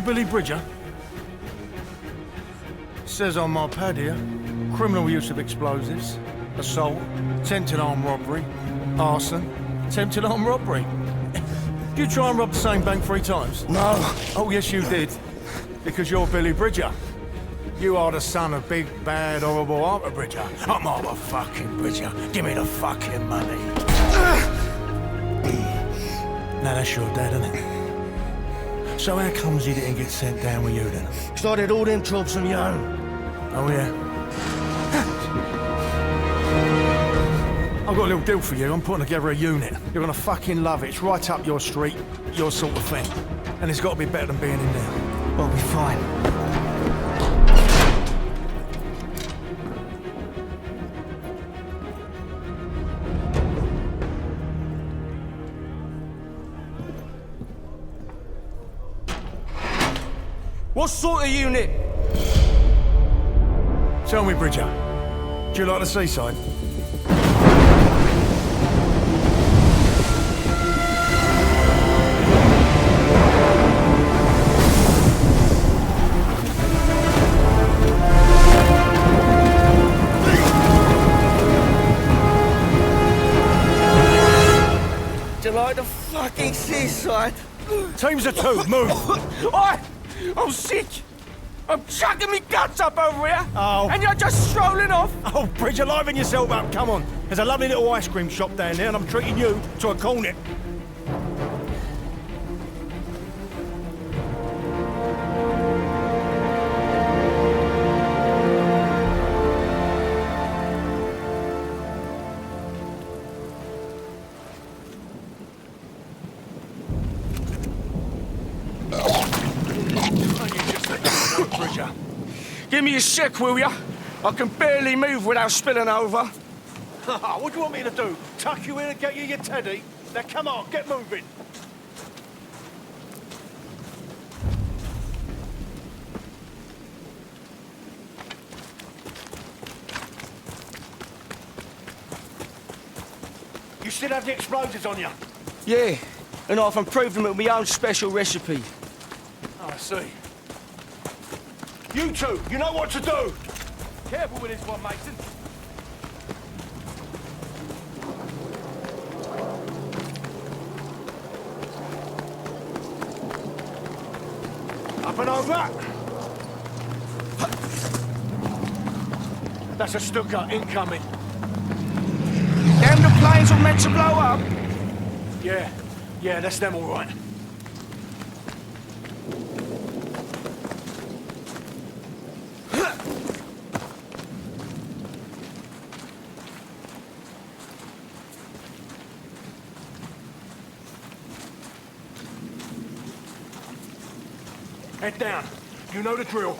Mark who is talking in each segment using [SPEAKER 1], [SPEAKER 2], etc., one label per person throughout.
[SPEAKER 1] Billy Bridger? Says on my pad here, criminal use of explosives, assault, attempted armed robbery, arson, attempted armed robbery. Did you try and rob the same bank 3 times?
[SPEAKER 2] No.
[SPEAKER 1] Oh, yes, you did. Because you're Billy Bridger. You are the son of big, bad, horrible Arthur Bridger. I'm Arthur fucking Bridger. Give me the fucking money. Now that's your dad, isn't it? So how comes he didn't get sent down with you then?
[SPEAKER 2] Because I did all them jobs on your own.
[SPEAKER 1] Oh, yeah? I've got a little deal for you. I'm putting together a unit. You're gonna fucking love it. It's right up your street, your sort of thing. And it's got to be better than being in there.
[SPEAKER 2] I'll be fine. What sort of unit?
[SPEAKER 1] Tell me, Bridger, do you like the seaside?
[SPEAKER 2] Do you like the fucking seaside?
[SPEAKER 1] Teams of 2, move!
[SPEAKER 2] I'm sick! I'm chucking me guts up over here!
[SPEAKER 1] Oh.
[SPEAKER 2] And you're just strolling off!
[SPEAKER 1] Oh, Bridger, liven yourself up, come on. There's a lovely little ice cream shop down there and I'm treating you to a cornet. Bridger.
[SPEAKER 2] Give me a sec, will ya? I can barely move without spilling over.
[SPEAKER 1] What do you want me to do? Tuck you in and get you your teddy? Now come on, get moving. You still have the explosives on you?
[SPEAKER 2] Yeah, and I've improved them with my own special recipe.
[SPEAKER 1] Oh, I see. You two, you know what to do!
[SPEAKER 2] Careful with this one, Mason.
[SPEAKER 1] Up and over! That's a Stuka incoming.
[SPEAKER 2] Damn, the planes were meant to blow up.
[SPEAKER 1] Yeah, that's them all right. Head down. You know the drill.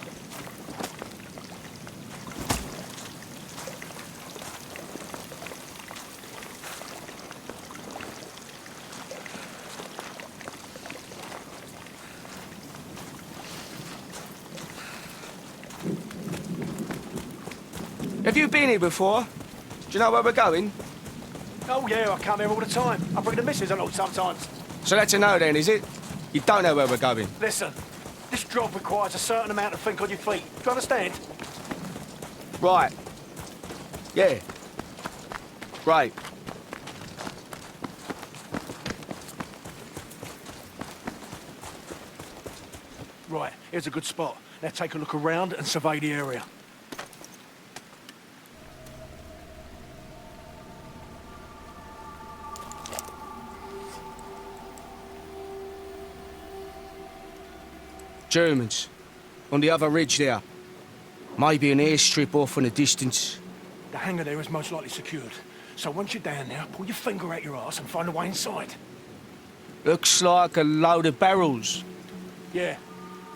[SPEAKER 2] Have you been here before? Do you know where we're going?
[SPEAKER 1] Oh yeah, I come here all the time. I bring the missus along sometimes.
[SPEAKER 2] So that's a no then, is it? You don't know where we're going?
[SPEAKER 1] Listen, this job requires a certain amount of think on your feet. Do you understand?
[SPEAKER 2] Right. Yeah. Right.
[SPEAKER 1] Right, here's a good spot. Now take a look around and survey the area.
[SPEAKER 2] Germans. On the other ridge there. Maybe an airstrip off in the distance.
[SPEAKER 1] The hangar there is most likely secured. So once you're down there, pull your finger out your arse and find a way inside.
[SPEAKER 2] Looks like a load of barrels.
[SPEAKER 1] Yeah.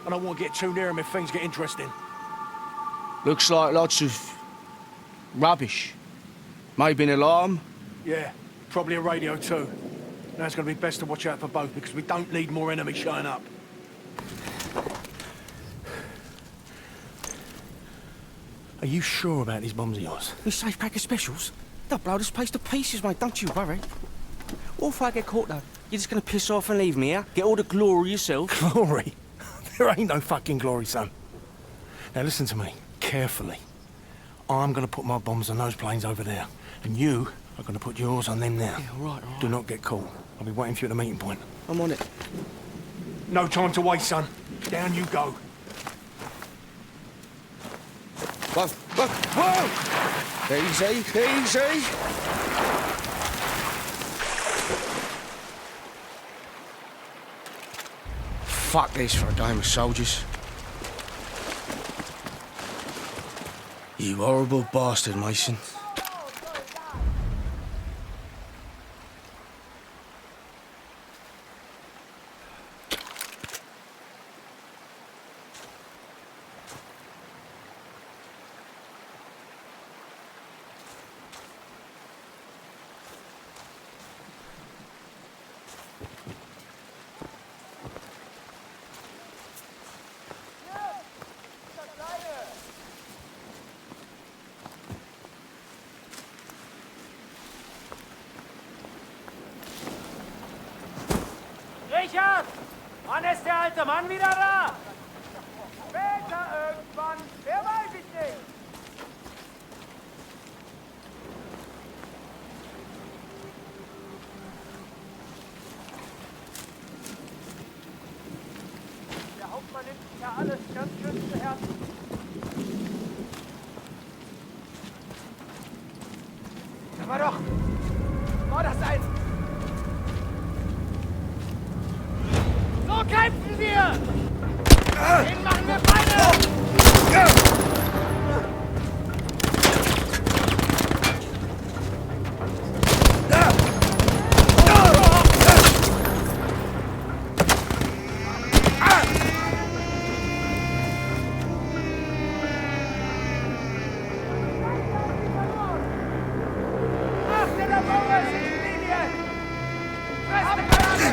[SPEAKER 1] I don't want to get too near them if things get interesting.
[SPEAKER 2] Looks like lots of rubbish. Maybe an alarm.
[SPEAKER 1] Yeah, probably a radio too. Now it's going to be best to watch out for both because we don't need more enemies showing up. Are you sure about these bombs of yours?
[SPEAKER 2] These safe pack of specials? They'll blow this place to pieces, mate, don't you worry. What if I get caught, though? You're just gonna piss off and leave me, yeah? Get all the glory yourself?
[SPEAKER 1] Glory? There ain't no fucking glory, son. Now listen to me, carefully. I'm gonna put my bombs on those planes over there, and you are gonna put yours on them now.
[SPEAKER 2] Yeah, all right.
[SPEAKER 1] Do not get caught. I'll be waiting for you at the meeting point.
[SPEAKER 2] I'm on it.
[SPEAKER 1] No time to waste, son. Down you go.
[SPEAKER 2] Whoa, whoa, whoa! Easy, easy. Fuck this for a game of soldiers. You horrible bastard, Mason.
[SPEAKER 3] Richard! Wann ist der alte Mann wieder da? Später irgendwann. Wer weiß ich nicht. Der Hauptmann nimmt sich ja alles ganz schön zu Herzen. Da war doch... War das ein... So kämpfen wir! Den machen wir beide! Achte der Mauer ist in Linie! Feste Granate!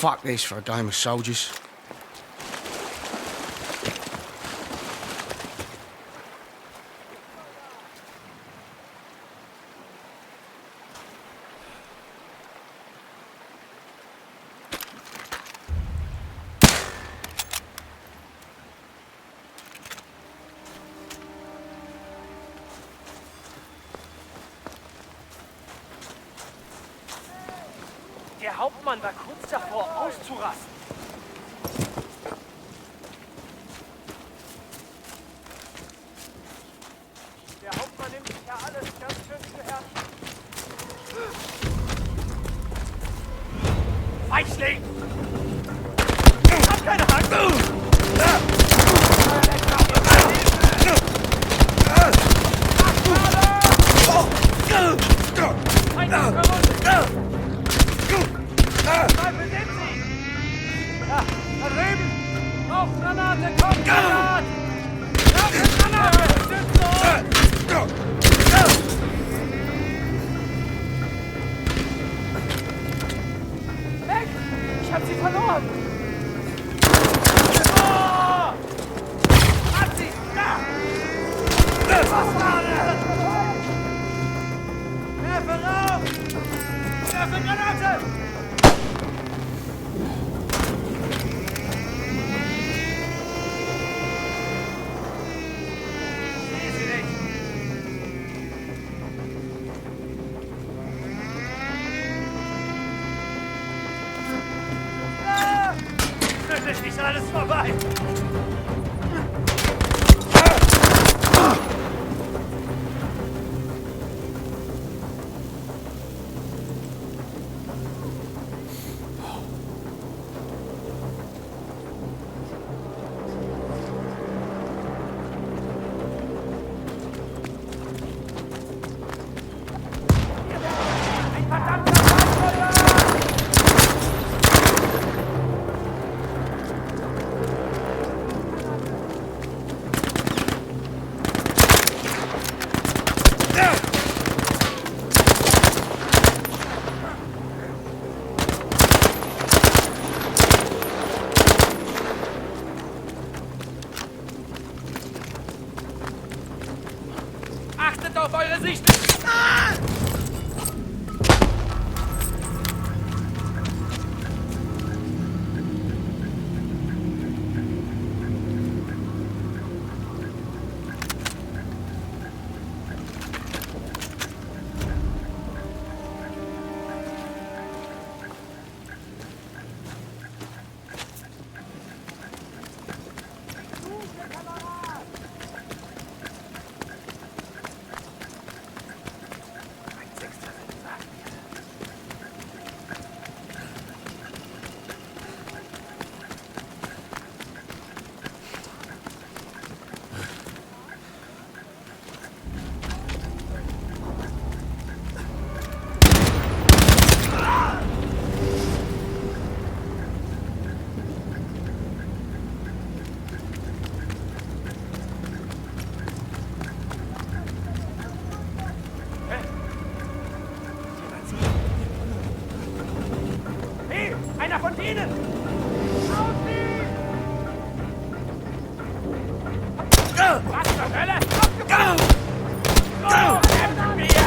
[SPEAKER 2] Fuck this for a game of soldiers.
[SPEAKER 3] Der Hauptmann war kurz davor, auszurasten. Der Hauptmann nimmt sich ja alles ganz schön zu Herzen. Weichling! Ich hab keine Hand! Zweifel sind sie! Ja, da drüben! Auf Granate, komm, Granat! Ja, Granate! Sind so! Weg! Ich hab sie verloren! Oh! Hat sie! Ja! Was war das? Werfe rauf! Werfe Granate! Ist alles vorbei! auf eure Sicht! Einer von denen! Auf sie! Was zur Hölle? Oh, helft mir!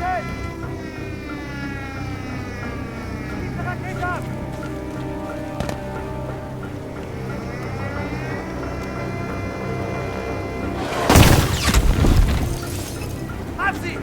[SPEAKER 3] Wartet! Diese Rakete ab! Hab sie!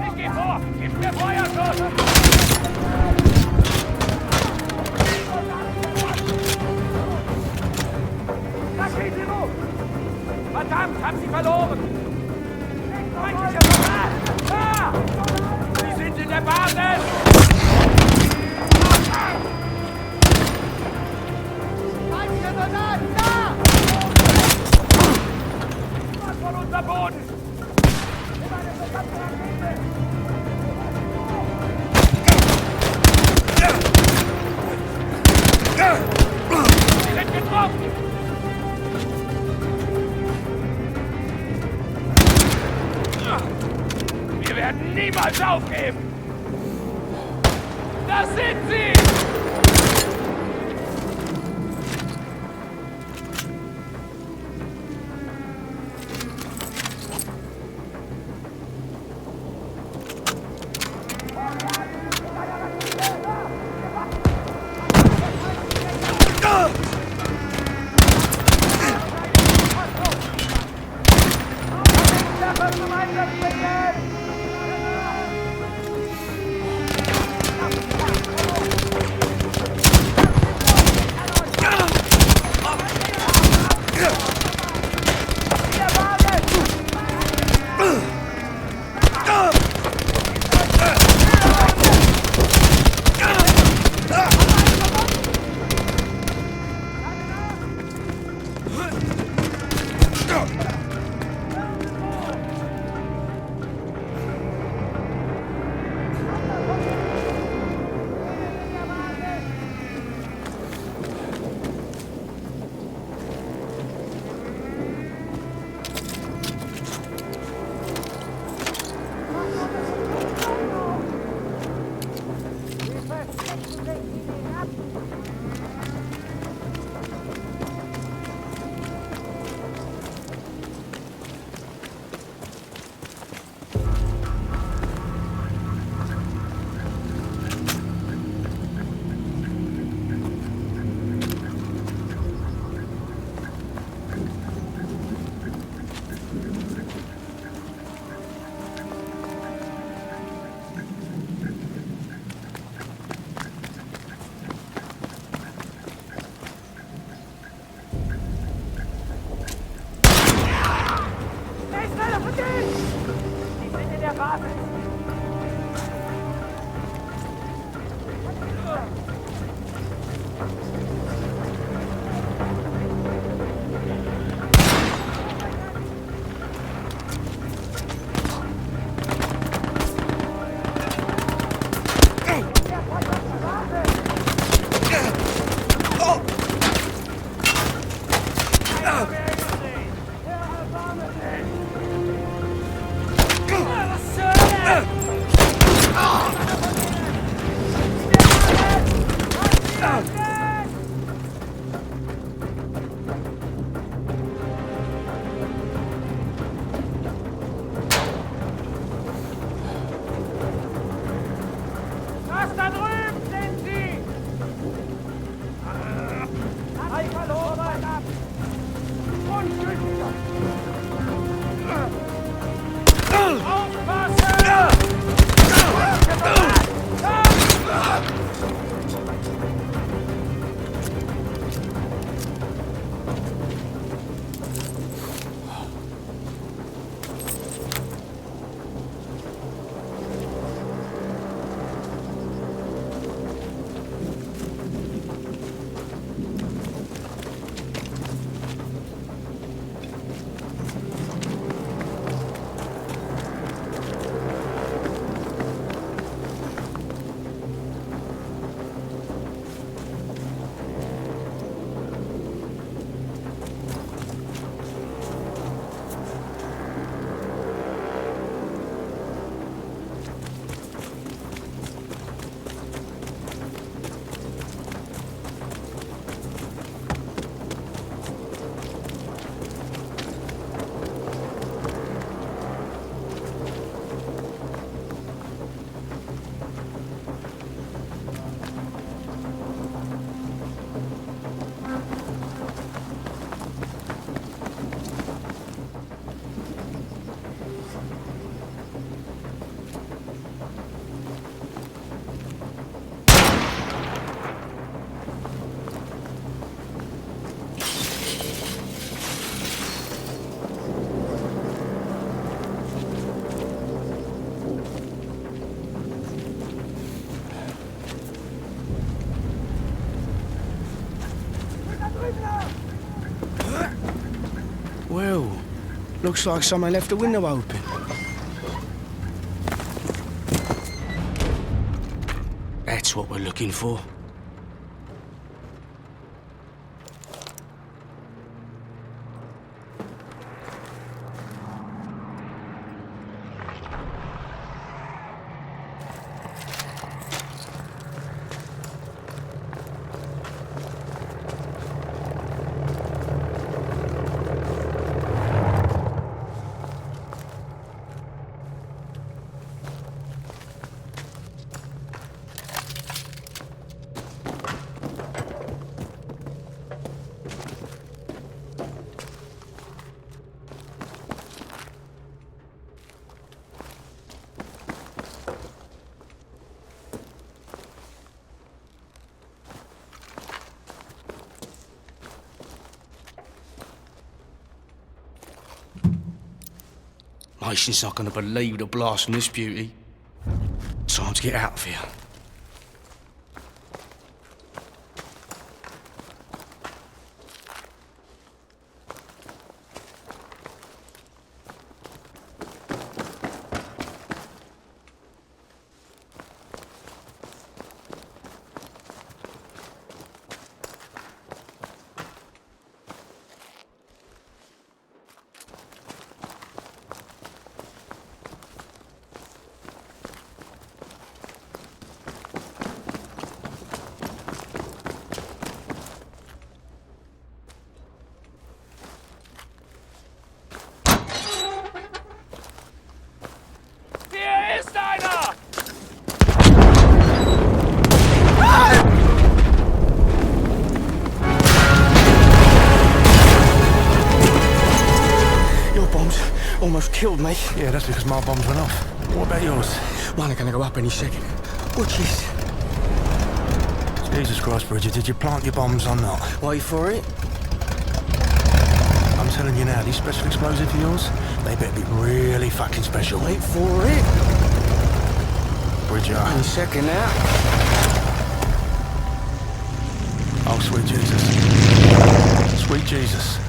[SPEAKER 3] Ich geh vor! Gib mir Feuerschuss! Rakete hoch! Verdammt, hab sie verloren! Feindlicher Soldat! Da! Sie sind in der Basis! Feindlicher Soldat! Da! Was von unser Boden! Sie sind getroffen! Wir werden niemals aufgeben! Das sind sie!
[SPEAKER 2] Looks like someone left the window open. That's what we're looking for. Mason's not going to believe the blast from this beauty. Time to get out of here.
[SPEAKER 3] Hier ist einer!
[SPEAKER 2] Your bombs almost killed me.
[SPEAKER 1] Yeah, that's because my bombs went off. What about yours?
[SPEAKER 2] Mine are going to go up any second. Watch this.
[SPEAKER 1] Jesus Christ, Bridget, did you plant your bombs or not?
[SPEAKER 2] Wait for it.
[SPEAKER 1] I'm telling you now, these special explosives of yours, they better be really fucking special.
[SPEAKER 2] Wait for it.
[SPEAKER 1] Bridget.
[SPEAKER 2] Any second now.
[SPEAKER 1] Oh, sweet Jesus. Sweet Jesus.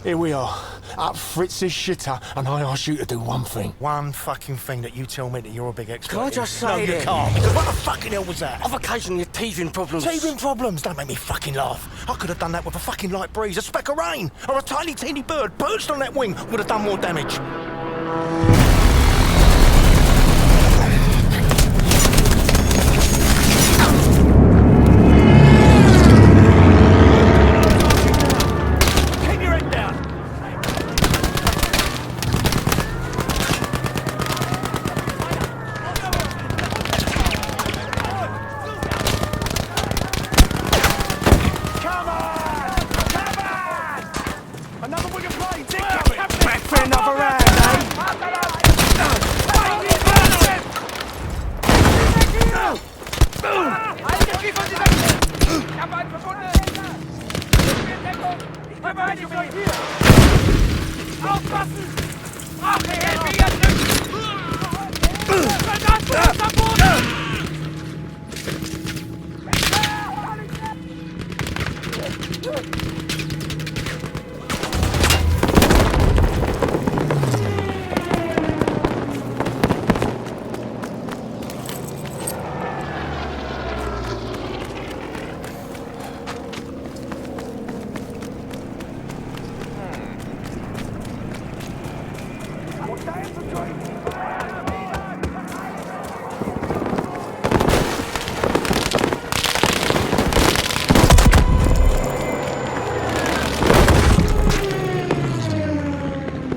[SPEAKER 1] Here we are, up Fritz's shitter, and I ask you to do one thing. One fucking thing that you tell me that you're a big expert
[SPEAKER 2] Can I
[SPEAKER 1] in.
[SPEAKER 2] just say
[SPEAKER 1] No, you
[SPEAKER 2] that-
[SPEAKER 1] can't, because what the fucking hell was that?
[SPEAKER 2] I've occasionally had teething problems.
[SPEAKER 1] Teething problems? Don't make me fucking laugh. I could have done that with a fucking light breeze, a speck of rain, or a tiny teeny bird perched on that wing would have done more damage.
[SPEAKER 3] Keep your head down! Come on! Come on! Another wing of planes incoming!
[SPEAKER 2] Back for another round, eh?
[SPEAKER 3] Haltet sie von dieser... Ich habe einen verbunden! Ich beweise mich euch hier! Aufpassen! Ach, ihr hält mich jetzt nicht! Verdammt, du bist am Boden!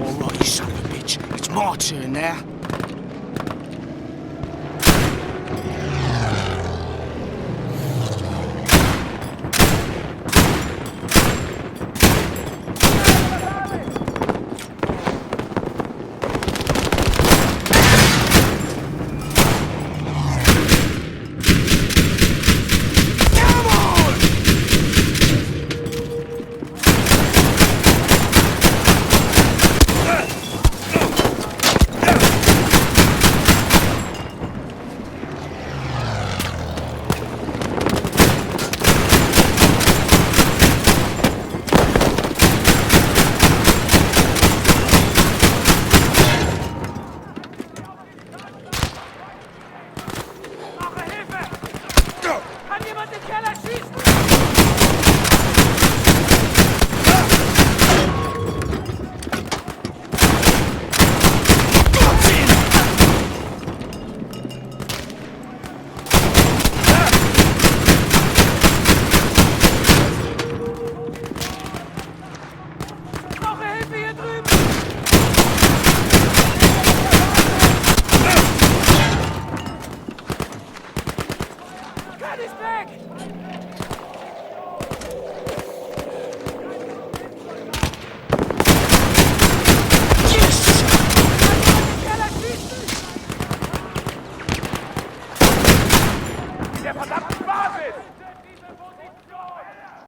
[SPEAKER 2] All right, you son of a bitch. It's my turn now.
[SPEAKER 3] Kerl ist weg!